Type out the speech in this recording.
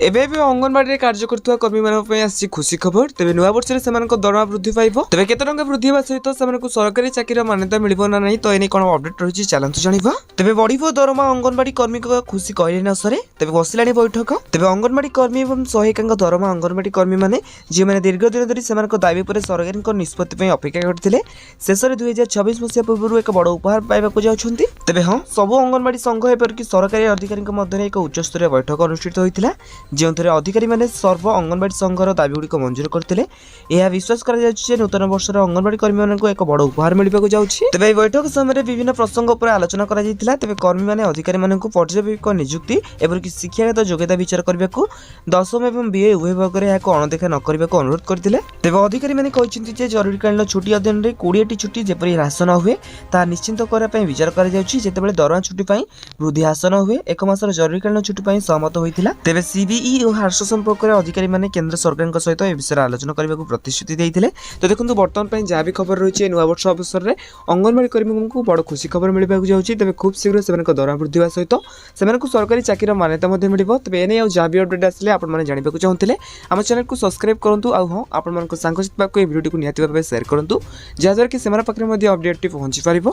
ଏବେ ବି ଅଙ୍ଗନବାଡିରେ କାର୍ଯ୍ୟ କରୁଥିବା କର୍ମୀମାନଙ୍କ ପାଇଁ ଆସିଛି ଖୁସି ଖବର। ତେବେ ନୂଆ ବର୍ଷରେ ସେମାନଙ୍କ ଦରମା ବୃଦ୍ଧି ପାଇବ। ତେବେ କେତେ ଟଙ୍କା ବୃଦ୍ଧି ହେବା ସହିତ ସେମାନଙ୍କୁ ସରକାରୀ ଚାକିରିର ମାନ୍ୟତା ମିଳିବ ନା ନାହିଁ, ତ ଏନେଇ କ'ଣ ଅପଡେଟ୍ ରହିଛି ଚାଲନ୍ତୁ ଜାଣିବା। ତେବେ ବଢିବ ଦରମା, ଅଙ୍ଗନବାଡି କର୍ମୀଙ୍କ ଖୁସି କହିଲେ ନ ସରେ। ତେବେ ବସିଲାଣି ବୈଠକ। ତେବେ ଅଙ୍ଗନବାଡି କର୍ମୀ ଏବଂ ସହାୟିକାଙ୍କ ଦରମା, ଅଙ୍ଗନବାଡି କର୍ମୀମାନେ ଯେଉଁମାନେ ଦୀର୍ଘ ଦିନ ଧରି ସେମାନଙ୍କ ଦାବି ଉପରେ ସରକାରଙ୍କ ନିଷ୍ପତ୍ତି ପାଇଁ ଅପେକ୍ଷା କରିଥିଲେ, ଶେଷରେ 2026 ମସିହା ପୂର୍ବରୁ ଏକ ବଡ଼ ଉପହାର ପାଇବାକୁ ଯାଉଛନ୍ତି। ତେବେ ହଁ, ସବୁ ଅଙ୍ଗନବାଡି ସଂଘ ଏପରିକି ସରକାରୀ ଅଧିକାରୀଙ୍କ ମଧ୍ୟରେ ଏକ ଉଚ୍ଚସ୍ତରୀୟ ବୈଠକ ଅନୁଷ୍ଠିତ ହୋଇଥିଲା, ଯେଉଁଥିରେ ଅଧିକାରୀମାନେ ସର୍ବ ଅଙ୍ଗନବାଡି ସଂଘର ଦାବିଗୁଡ଼ିକ ମଞ୍ଜୁର କରିଥିଲେ। ଏହା ବିଶ୍ୱାସ କରାଯାଉଛି ଯେ ନୂତନ ବର୍ଷର ଅଙ୍ଗନବାଡି କର୍ମୀମାନଙ୍କୁ ଏକ ବଡ଼ ଉପହାର ମିଳିବାକୁ ଯାଉଛି। ତେବେ ଏହି ବୈଠକ ସମୟରେ ବିଭିନ୍ନ ପ୍ରସଙ୍ଗ ଉପରେ ଆଲୋଚନା କରାଯାଇଥିଲା। ତେବେ କର୍ମୀମାନେ ଅଧିକାରୀମାନଙ୍କୁ ପର୍ଯ୍ୟବେକ୍ଷକ ନିଯୁକ୍ତି ଏପରିକି ଶିକ୍ଷାଗତ ଯୋଗ୍ୟତା ବିଚାର କରିବାକୁ ଦଶମ ଏବଂ ବିଏ ଉଭୟ ଭାଗରେ ଏହାକୁ ଅଣଦେଖା ନ କରିବାକୁ ଅନୁରୋଧ କରିଥିଲେ। ତେବେ ଅଧିକାରୀମାନେ କହିଛନ୍ତି ଯେ ଜରୁରୀକାଳୀନ ଛୁଟି ଅଧୀନରେ 20ଟି ଛୁଟି ଯେପରି ହ୍ରାସ ନ ହୁଏ ତାହା ନିଶ୍ଚିତ କରିବା ପାଇଁ ବିଚାର କରାଯାଉଛି। ଯେତେବେଳେ ଦରମା ଛୁଟି ପାଇଁ ବୃଦ୍ଧି ହ୍ରାସ ନ ହୁଏ, 1 ମାସର ଜରୁରୀକାଳୀନ ଛୁଟି ପାଇଁ ସହମତ ହୋଇଥିଲା। ତେବେ ସିବିଇ ଓ ହ୍ରାସ ସମ୍ପର୍କରେ ଅଧିକାରୀମାନେ କେନ୍ଦ୍ର ସରକାରଙ୍କ ସହିତ ଏ ବିଷୟରେ ଆଲୋଚନା କରିବାକୁ ପ୍ରତିଶ୍ରୁତି ଦେଇଥିଲେ। ତ ଦେଖନ୍ତୁ, ବର୍ତ୍ତମାନ ପାଇଁ ଯାହା ବି ଖବର ରହିଛି, ନୂଆ ବର୍ଷ ଅବସରରେ ଅଙ୍ଗନବାଡି କର୍ମୀଙ୍କୁ ବଡ଼ ଖୁସି ଖବର ମିଳିବାକୁ ଯାଉଛି। ତେବେ ଖୁବ୍ ଶୀଘ୍ର ସେମାନଙ୍କ ଦରମା ବୃଦ୍ଧି ହେବା ସହିତ ସେମାନଙ୍କୁ ସରକାରୀ ଚାକିରିର ମାନ୍ୟତା ମଧ୍ୟ ମିଳିବ। ତେବେ ଏନେଇ ଆଉ ଯାହା ବି ଅପଡେଟ୍ ଆସିଲେ ଆପଣମାନେ ଜାଣିବାକୁ ଚାହୁଁଥିଲେ, ଆମ ଚ୍ୟାନେଲକୁ ସବସ୍କ୍ରାଇବ୍ କରନ୍ତୁ। ଆଉ ହଁ, ଆପଣମାନଙ୍କ ସାଙ୍ଗସାଥି ପାଖକୁ ଏହି ଭିଡ଼ିଓଟିକୁ ନିହାତି ଭାବେ ସେୟାର କରନ୍ତୁ, ଯାହାଦ୍ୱାରା କି ସେମାନଙ୍କ ପାଖରେ ମଧ୍ୟ ଅପଡେଟ୍ଟି ପହଞ୍ଚି ପାରିବ।